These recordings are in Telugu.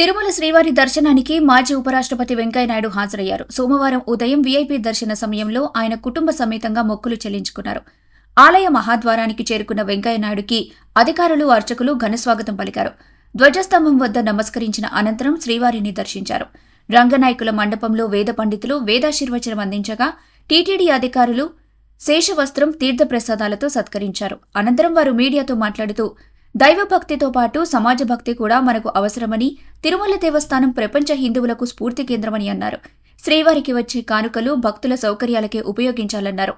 తిరుమల శ్రీవారి దర్శనానికి మాజీ ఉపరాష్ట్రపతి వెంకయ్యనాయుడు హాజరయ్యారు. సోమవారం ఉదయం వీఐపీ దర్శన సమయంలో ఆయన కుటుంబ సమేతంగా మొక్కులు చెల్లించుకున్నారు. ఆలయ మహాద్వారానికి చేరుకున్న వెంకయ్యనాయుడుకి అధికారులు, అర్చకులు ఘనస్వాగతం పలికారు. ధ్వజస్తంభం వద్ద నమస్కరించిన అనంతరం శ్రీవారిని దర్శించారు. రంగనాయకుల మండపంలో వేద పండితులు వేదాశీర్వచనం అందించగా టీటీడీ అధికారులు శేషవస్త్రం, తీర్థప్రసాదాలతో సత్కరించారు. అనంతరం వారు మీడియాతో మాట్లాడుతూ దైవభక్తితో పాటు సమాజ భక్తి కూడా మనకు అవసరమని, తిరుమల దేవస్థానం ప్రపంచ హిందువులకు స్ఫూర్తి కేంద్రమని అన్నారు. శ్రీవారికి వచ్చే కానుకలు భక్తుల సౌకర్యాలకే ఉపయోగించాలన్నారు.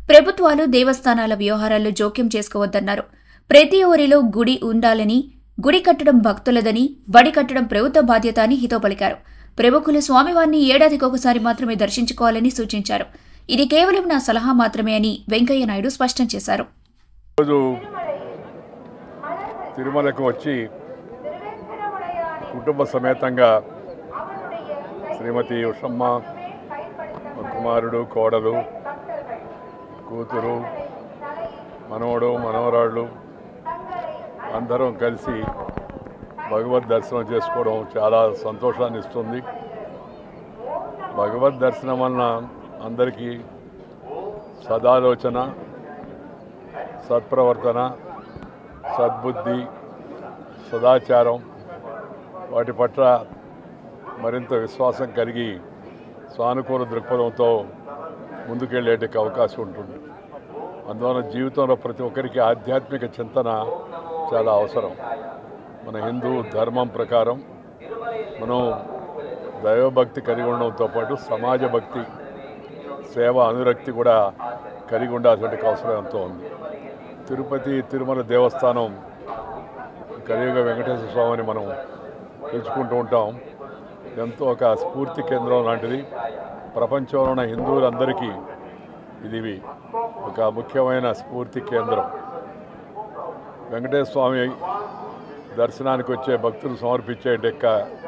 ప్రభుత్వాలు దేవస్థానాల వ్యవహారాల్లో జోక్యం చేసుకోవద్దన్నారు. ప్రతి ఊరిలో గుడి ఉండాలని, గుడి కట్టడం భక్తులదని, బడి కట్టడం ప్రభుత్వ బాధ్యత అని హితో పలికారు. ప్రముఖులు స్వామివారిని ఏడాదికొకసారి మాత్రమే దర్శించుకోవాలని సూచించారు. ఇది కేవలం నా సలహా మాత్రమే అని వెంకయ్యనాయుడు స్పష్టం చేశారు. తిరుమలకు వచ్చి కుటుంబ సమేతంగా శ్రీమతి ఉషమ్మ, కుమారుడు, కోడలు, కూతురు, మనవడు, మనవరాళ్ళు అందరం కలిసి భగవద్ దర్శనం చేసుకోవడం చాలా సంతోషాన్ని ఇస్తుంది. భగవద్ దర్శనం వలన అందరికీ సదాలోచన, సత్ప్రవర్తన, సద్బుద్ధి, సదాచారం వాటి పట్ల మరింత విశ్వాసం కలిగి సానుకూల దృక్పథంతో ముందుకెళ్ళేటికి అవకాశం ఉంటుంది. అందువల్ల జీవితంలో ప్రతి ఒక్కరికి ఆధ్యాత్మిక చింతన చాలా అవసరం. మన హిందూ ధర్మం ప్రకారం మనం దైవభక్తి కలిగి ఉండడంతో పాటు సమాజ భక్తి, సేవ, అనురక్తి కూడా కలిగి ఉండాల్సిన అవసరం ఎంతో ఉంది. తిరుపతి తిరుమల దేవస్థానం కలియుగ వెంకటేశ్వర స్వామిని మనం పిలుచుకుంటూ ఉంటాం. ఎంతో ఒక స్ఫూర్తి కేంద్రం లాంటిది. ప్రపంచంలో ఉన్న హిందువులందరికీ ఇది ఒక ముఖ్యమైన స్ఫూర్తి కేంద్రం. వెంకటేశ్వర స్వామి దర్శనానికి వచ్చే భక్తులు సమర్పించే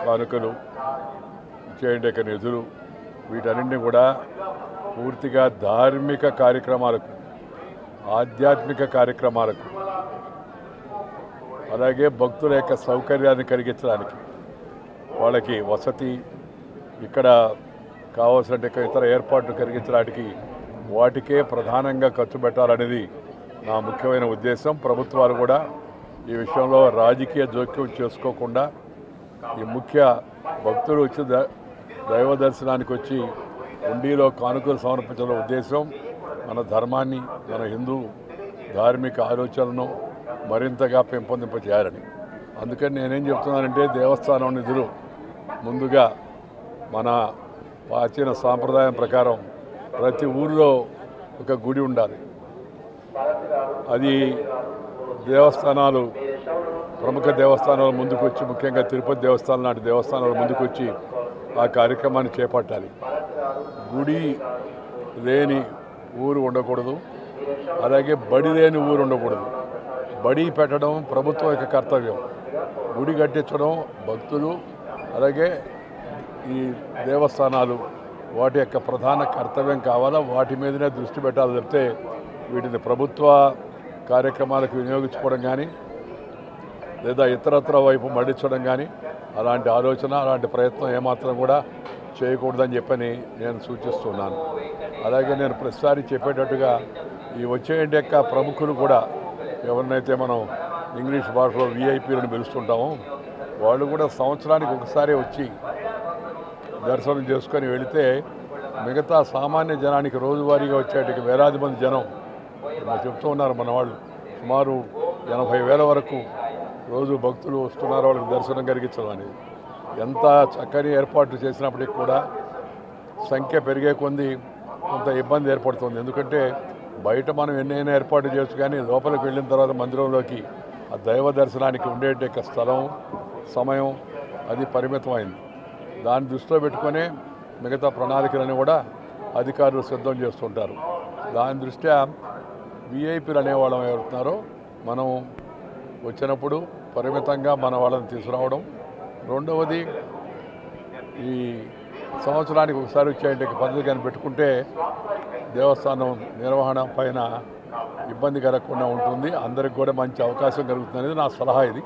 కానుకలు, ఇచ్చే నిధులు, వీటన్నింటినీ కూడా పూర్తిగా ధార్మిక కార్యక్రమాలకు, ఆధ్యాత్మిక కార్యక్రమాలకు, అలాగే భక్తుల యొక్క సౌకర్యాన్ని కలిగించడానికి, వాళ్ళకి వసతి, ఇక్కడ కావాల్సిన ఇతర ఏర్పాట్లు కలిగించడానికి వాటికే ప్రధానంగా ఖర్చు పెట్టాలనేది నా ముఖ్యమైన ఉద్దేశం. ప్రభుత్వాలు కూడా ఈ విషయంలో రాజకీయ జోక్యం చేసుకోకుండా ఈ ముఖ్య భక్తులు వచ్చి దైవ దర్శనానికి వచ్చి హుండీలో కానుకలు సమర్పించడం ఉద్దేశం మన ధర్మాన్ని, మన హిందూ ధార్మిక ఆలోచనలను మరింతగా పెంపొందింపచేయాలని. అందుకని నేనేం చెప్తున్నానంటే, దేవస్థానం నిధులు ముందుగా మన ప్రాచీన సాంప్రదాయం ప్రకారం ప్రతి ఊరిలో ఒక గుడి ఉండాలి. అది దేవస్థానాలు, ప్రముఖ దేవస్థానాలు ముందుకు వచ్చి, ముఖ్యంగా తిరుపతి దేవస్థానం లాంటి దేవస్థానాలు ముందుకు వచ్చి ఆ కార్యక్రమాన్ని చేపట్టాలి. గుడి లేని ఊరు ఉండకూడదు, అలాగే బడి లేని ఊరు ఉండకూడదు. బడి పెట్టడం ప్రభుత్వం యొక్క కర్తవ్యం, గుడి కట్టించడం భక్తులు, అలాగే ఈ దేవస్థానాలు వాటి యొక్క ప్రధాన కర్తవ్యం కావాలా. వాటి మీదనే దృష్టి పెట్టాలి చెప్తే వీటిని ప్రభుత్వ కార్యక్రమాలకు వినియోగించుకోవడం కానీ, లేదా ఇతరత్ర వైపు మళ్లించడం కానీ అలాంటి ఆలోచన, అలాంటి ప్రయత్నం ఏమాత్రం కూడా చేయకూడదని చెప్పని నేను సూచిస్తున్నాను. అలాగే నేను ప్రతిసారి చెప్పేటట్టుగా ఈ వచ్చే యొక్క ప్రముఖులు కూడా, ఎవరినైతే మనం ఇంగ్లీష్ భాషలో వీఐపీలను పిలుస్తుంటామో, వాళ్ళు కూడా సంవత్సరానికి ఒకసారి వచ్చి దర్శనం చేసుకొని వెళితే మిగతా సామాన్య జనానికి రోజువారీగా వచ్చేటికి వేలాది మంది జనం చెప్తూ ఉన్నారు మన వాళ్ళు. సుమారు 80,000 వరకు రోజు భక్తులు వస్తున్నారు వాళ్ళకి దర్శనం కలిగించడం అనేది. ఎంత చక్కని ఏర్పాట్లు చేసినప్పటికీ కూడా సంఖ్య పెరిగే కొంది కొంత ఇబ్బంది ఏర్పడుతుంది. ఎందుకంటే బయట మనం ఎన్నైనా ఏర్పాటు చేయొచ్చు, కానీ లోపలికి వెళ్ళిన తర్వాత మందిరంలోకి ఆ దైవ దర్శనానికి ఉండే స్థలం, సమయం అది పరిమితమైంది. దాన్ని దృష్టిలో పెట్టుకునే మిగతా ప్రణాళికలను కూడా అధికారులు సిద్ధం చేస్తుంటారు. దాని దృష్ట్యా వీఐపీలు అనేవాళ్ళం ఎవరుతున్నారో మనం వచ్చినప్పుడు పరిమితంగా మన వాళ్ళని తీసుకురావడం. రెండవది, ఈ సంవత్సరానికి ఒకసారి వచ్చే పద్ధతి కానీ పెట్టుకుంటే దేవస్థానం నిర్వహణ పైన ఇబ్బంది కలగకుండా ఉంటుంది, అందరికి కూడా మంచి అవకాశం కలుగుతుంది అనేది నా సలహా. ఇది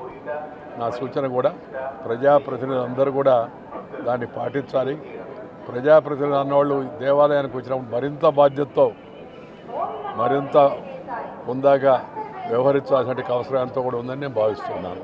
నా సూచన కూడా ప్రజాప్రతినిధులందరూ కూడా దాన్ని పాటించాలి. ప్రజాప్రతినిధులు అన్నవాళ్ళు దేవాలయానికి వచ్చినప్పుడు మరింత బాధ్యతతో మరింత హుందాగా వ్యవహరించాల్సిన అవసరం ఎంతో కూడా ఉందని నేను భావిస్తున్నాను.